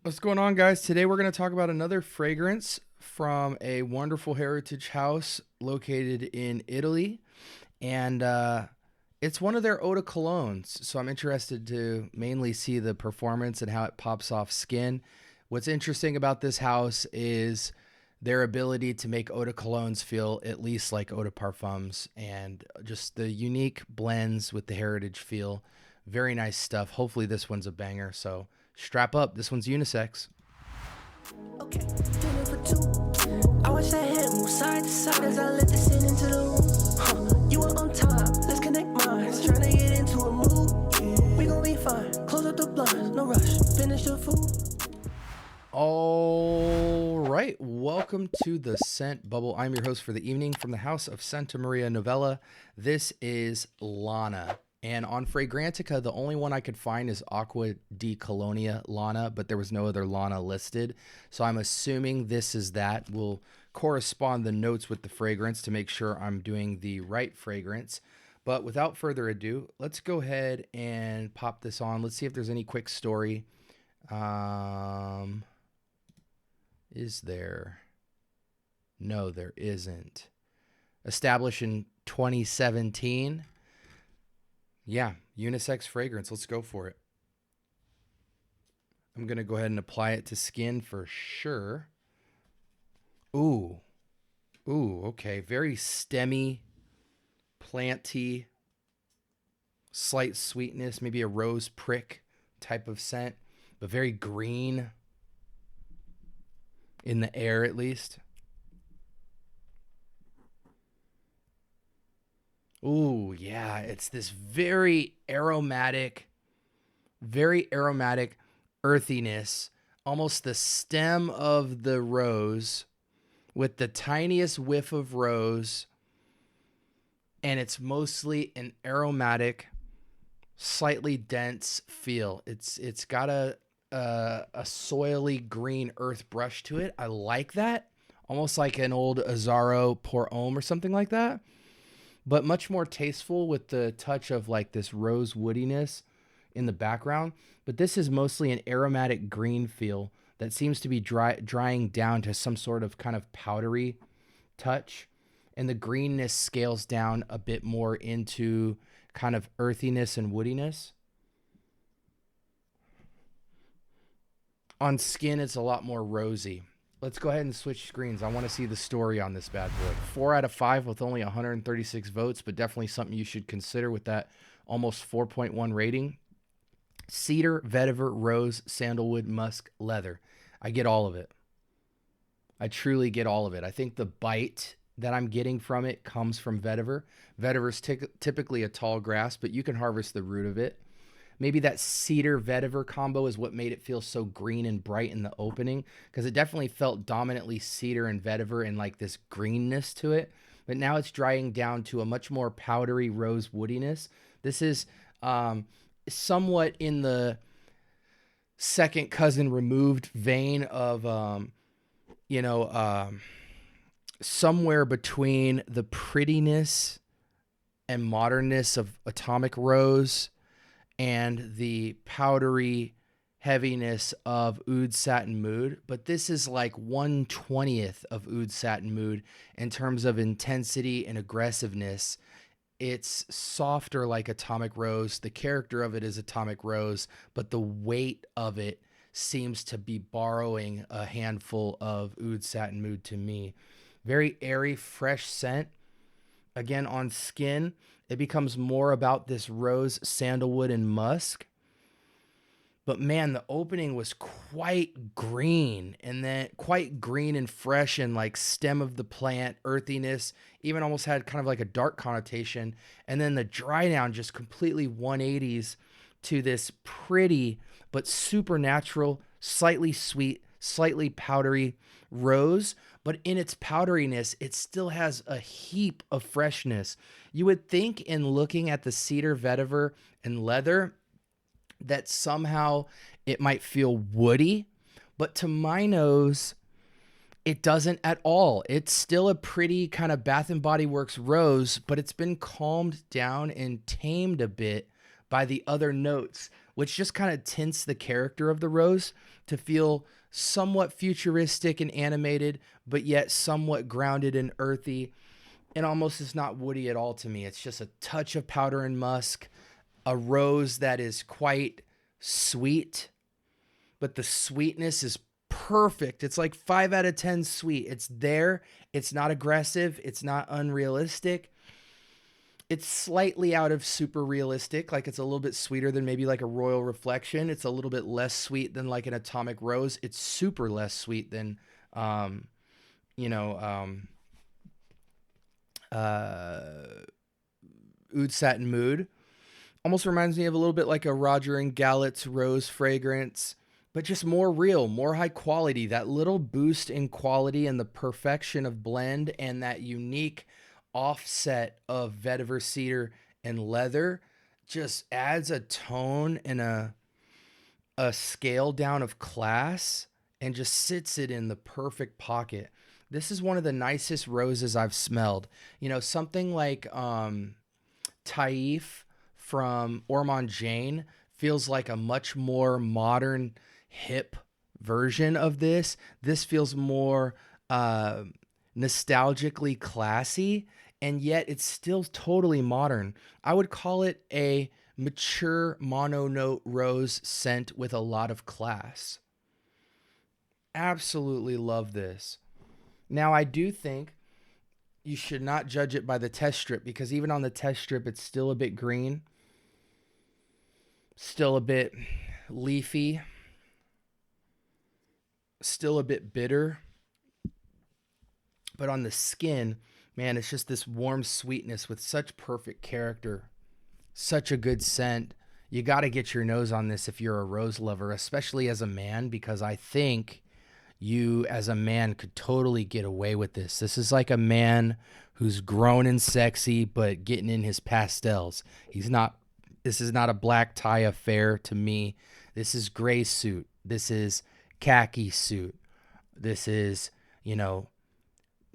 What's going on, guys? Today we're going to talk about another fragrance from a wonderful heritage house located in Italy. And it's one of their eau de colognes. So I'm interested to mainly see the performance and how it pops off skin. What's interesting about this house is their ability to make eau de colognes feel at least like eau de parfums and just the unique blends with the heritage feel. Very nice stuff. Hopefully, this one's a banger. So strap up. This one's unisex. Okay, dinner for two. I watch that head move side to side as I let this in into the room. You are on top, let's connect minds. Trying to get into a mood. We gon' be fine. Close up the blinds, no rush. Finish the food. All right, welcome to the Scent Bubble. I'm your host for the evening from the house of Santa Maria Novella. This is Lana. And on Fragrantica, the only one I could find is Acqua di Colonia Lana, but there was no other Lana listed. So I'm assuming this is that. We'll correspond the notes with the fragrance to make sure I'm doing the right fragrance. But without further ado, let's go ahead and pop this on. Let's see if there's any quick story. Is there? No, there isn't. Established in 2017. Yeah, unisex fragrance. Let's go for it. I'm going to go ahead and apply it to skin for sure. Ooh. Ooh, okay. Very stemmy, planty, slight sweetness, maybe a rose prick type of scent, but very green in the air at least. Ooh, yeah, it's this very aromatic earthiness, almost the stem of the rose with the tiniest whiff of rose, and it's mostly an aromatic, slightly dense feel. It's got a soily green earth brush to it. I like that, almost like an old Azzaro Pour Homme or something like that, but much more tasteful with the touch of like this rose woodiness in the background. But this is mostly an aromatic green feel that seems to be drying down to some sort of kind of powdery touch. And the greenness scales down a bit more into kind of earthiness and woodiness. On skin, it's a lot more rosy. Let's go ahead and switch screens. I want to see the story on this bad boy. 4 out of 5 with only 136 votes, but definitely something you should consider with that almost 4.1 rating. Cedar, vetiver, rose, sandalwood, musk, leather. I get all of it. I truly get all of it. I think the bite that I'm getting from it comes from vetiver. Vetiver is typically a tall grass, but you can harvest the root of it. Maybe that cedar vetiver combo is what made it feel so green and bright in the opening, because it definitely felt dominantly cedar and vetiver and like this greenness to it. But now it's drying down to a much more powdery rose woodiness. This is somewhat in the second cousin removed vein of, somewhere between the prettiness and modernness of Atomic Rose and the powdery heaviness of Oud Satin Mood. But this is like 1/20th of Oud Satin Mood in terms of intensity and aggressiveness. It's softer like Atomic Rose. The character of it is Atomic Rose, but the weight of it seems to be borrowing a handful of Oud Satin Mood to me. Very airy, fresh scent. Again, on skin, it becomes more about this rose, sandalwood, and musk. But man, the opening was quite green, and then quite green and fresh and like stem of the plant, earthiness, even almost had kind of like a dark connotation. And then the dry down just completely 180s to this pretty but supernatural, slightly sweet, slightly powdery rose. But in its powderiness, it still has a heap of freshness. You would think in looking at the cedar, vetiver, and leather that somehow it might feel woody, but to my nose, it doesn't at all. It's still a pretty kind of Bath and Body Works rose, but it's been calmed down and tamed a bit by the other notes, which just kind of tints the character of the rose to feel somewhat futuristic and animated, but yet somewhat grounded and earthy. And almost is not woody at all to me. It's just a touch of powder and musk, a rose that is quite sweet, but the sweetness is perfect. It's like 5 out of 10 sweet. It's there. It's not aggressive. It's not unrealistic. It's slightly out of super realistic. Like it's a little bit sweeter than maybe like a Royal Reflection. It's a little bit less sweet than like an Atomic Rose. It's super less sweet than, you know, Oud Satin Mood. Almost reminds me of a little bit like a Roger and Gallett's rose fragrance, but just more real, more high quality. That little boost in quality and the perfection of blend and that unique offset of vetiver cedar and leather just adds a tone and a scale down of class and just sits it in the perfect pocket. This is one of the nicest roses I've smelled. You know, something like Taif from Ormond Jane feels like a much more modern, hip version of this. This feels more nostalgically classy, and yet it's still totally modern. I would call it a mature mononote rose scent with a lot of class. Absolutely love this. Now, I do think you should not judge it by the test strip, because even on the test strip, it's still a bit green, still a bit leafy, still a bit bitter. But on the skin, man, it's just this warm sweetness with such perfect character, such a good scent. You got to get your nose on this if you're a rose lover, especially as a man, because I think you as a man could totally get away with this. This is like a man who's grown and sexy, but getting in his pastels. This is not a black tie affair to me. This is gray suit. This is khaki suit. This is, you know,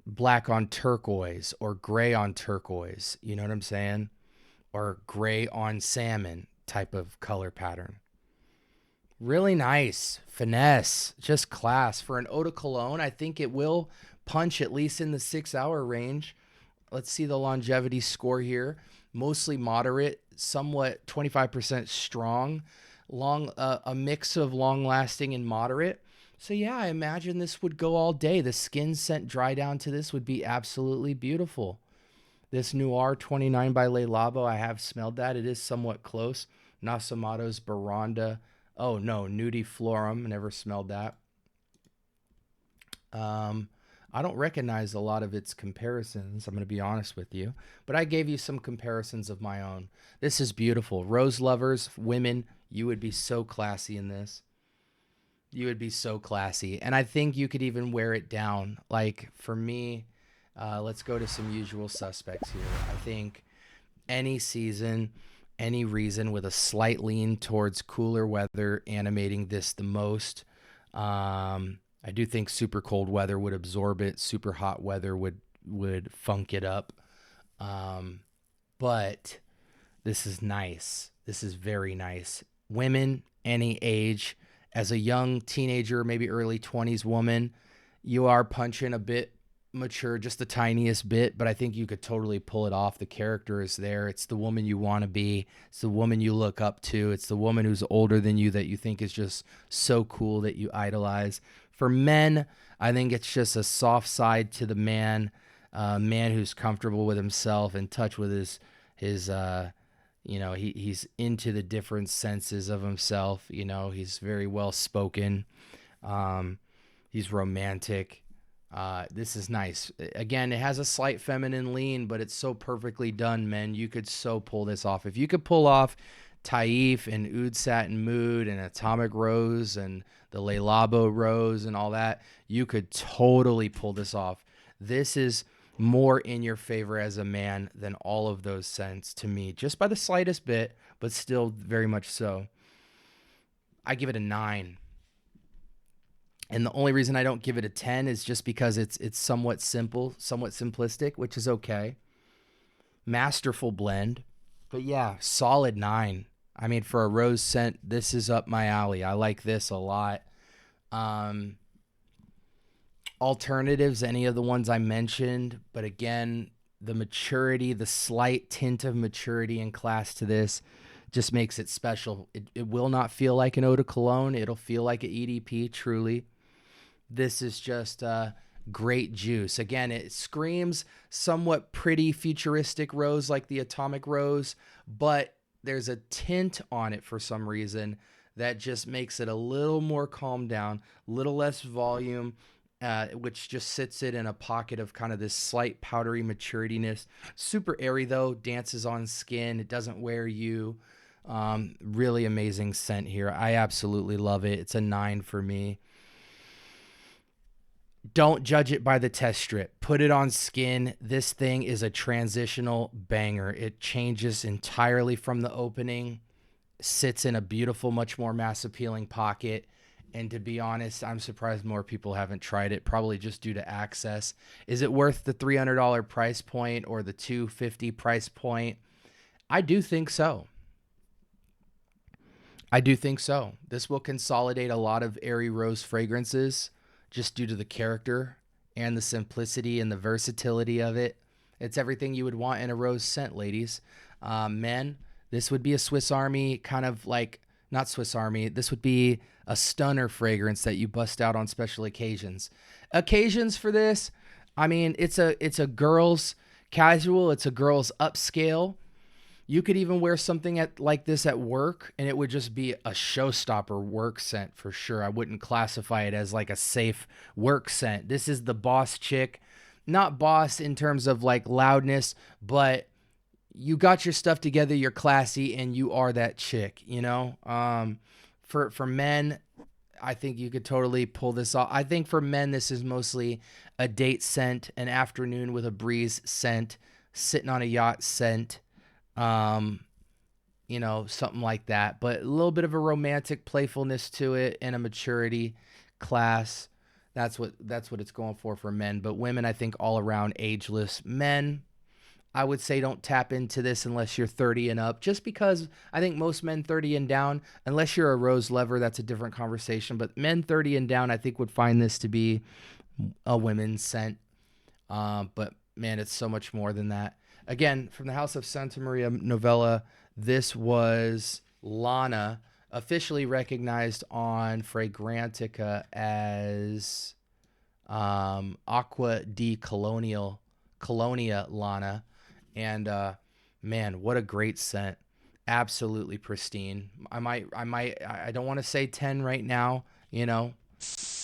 black on turquoise or gray on turquoise. You know what I'm saying? Or gray on salmon type of color pattern. Really nice. Finesse. Just class. For an eau de cologne, I think it will punch at least in the 6-hour range. Let's see the longevity score here. Mostly moderate, somewhat 25% strong. A mix of long-lasting and moderate. So yeah, I imagine this would go all day. The skin scent dry down to this would be absolutely beautiful. This Noir 29 by Le Labo, I have smelled that. It is somewhat close. Nasamato's Baranda. Oh no, Nudie Florum. Never smelled that. I don't recognize a lot of its comparisons, I'm going to be honest with you. But I gave you some comparisons of my own. This is beautiful. Rose lovers, women, you would be so classy in this. You would be so classy. And I think you could even wear it down. Like for me, let's go to some usual suspects here. I think any season, any reason with a slight lean towards cooler weather animating this the most. I do think super cold weather would absorb it. Super hot weather would funk it up. But this is nice. This is very nice. Women, any age, as a young teenager, maybe early 20s woman, you are punching a bit mature, just the tiniest bit, but I think you could totally pull it off. The character is there. It's the woman you want to be. It's the woman you look up to. It's the woman who's older than you that you think is just so cool that you idolize. For men, I think it's just a soft side to the man, man who's comfortable with himself, in touch with his you know, he's into the different senses of himself. You know, he's very well spoken. He's romantic. This is nice. Again, it has a slight feminine lean, but it's so perfectly done, men. You could so pull this off. If you could pull off Taif and Oud Satin Mood and Atomic Rose and the Le Labo Rose and all that, you could totally pull this off. This is more in your favor as a man than all of those scents to me, just by the slightest bit, but still very much so. I give it a 9. And the only reason I don't give it a 10 is just because it's somewhat simple, somewhat simplistic, which is okay. Masterful blend. But yeah, solid 9. I mean, for a rose scent, this is up my alley. I like this a lot. Um, Alternatives, any of the ones I mentioned, but again, the maturity, the slight tint of maturity and class to this just makes it special. It will not feel like an eau de cologne. It'll feel like an EDP, truly. This is just great juice. Again, it screams somewhat pretty futuristic rose like the atomic rose, but there's a tint on it for some reason that just makes it a little more calmed down, a little less volume, which just sits it in a pocket of kind of this slight powdery maturityness. Super airy though, dances on skin. It doesn't wear you. Really amazing scent here. I absolutely love it. It's a 9 for me. Don't judge it by the test strip. Put it on skin. This thing is a transitional banger. It changes entirely from the opening, sits in a beautiful, much more mass appealing pocket. And to be honest, I'm surprised more people haven't tried it, probably just due to access. Is it worth the $300 price point or the $250 price point? I do think so. I do think so. This will consolidate a lot of airy rose fragrances just due to the character and the simplicity and the versatility of it. It's everything you would want in a rose scent, ladies. Men, this would be a Swiss Army kind of like, not Swiss Army, this would be a stunner fragrance that you bust out on special occasions. Occasions for this, I mean, it's a girl's casual, it's a girl's upscale. You could even wear something like this at work, and it would just be a showstopper work scent for sure. I wouldn't classify it as like a safe work scent. This is the boss chick. Not boss in terms of like loudness, but you got your stuff together, you're classy, and you are that chick, you know? For men, I think you could totally pull this off. I think for men, this is mostly a date scent, an afternoon with a breeze scent, sitting on a yacht scent. You know, something like that, but a little bit of a romantic playfulness to it and a maturity class. That's what it's going for men. But women, I think all around ageless. Men, I would say don't tap into this unless you're 30 and up, just because I think most men 30 and down, unless you're a rose lover, that's a different conversation. But men 30 and down, I think would find this to be a women's scent. But man, it's so much more than that. Again, from the house of Santa Maria Novella, this was Lana, officially recognized on Fragrantica as Acqua di Colonia Lana. And man, what a great scent. Absolutely pristine. I don't want to say 10 right now, you know.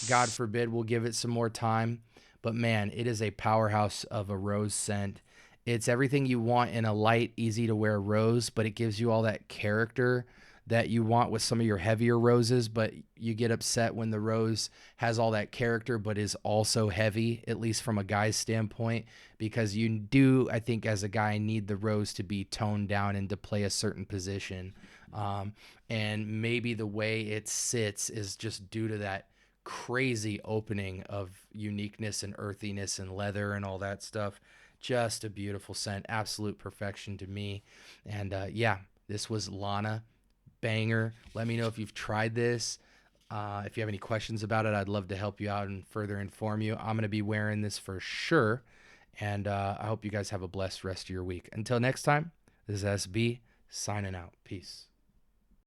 God forbid we'll give it some more time. But man, it is a powerhouse of a rose scent. It's everything you want in a light, easy to wear rose, but it gives you all that character that you want with some of your heavier roses, but you get upset when the rose has all that character but is also heavy, at least from a guy's standpoint, because you do, I think, as a guy, need the rose to be toned down and to play a certain position. And maybe the way it sits is just due to that crazy opening of uniqueness and earthiness and leather and all that stuff. Just a beautiful scent, absolute perfection to me. And yeah, this was Lana, banger. Let me know if you've tried this. If you have any questions about it, I'd love to help you out and further inform you. I'm going to be wearing this for sure. And I hope you guys have a blessed rest of your week. Until next time, this is SB signing out. Peace.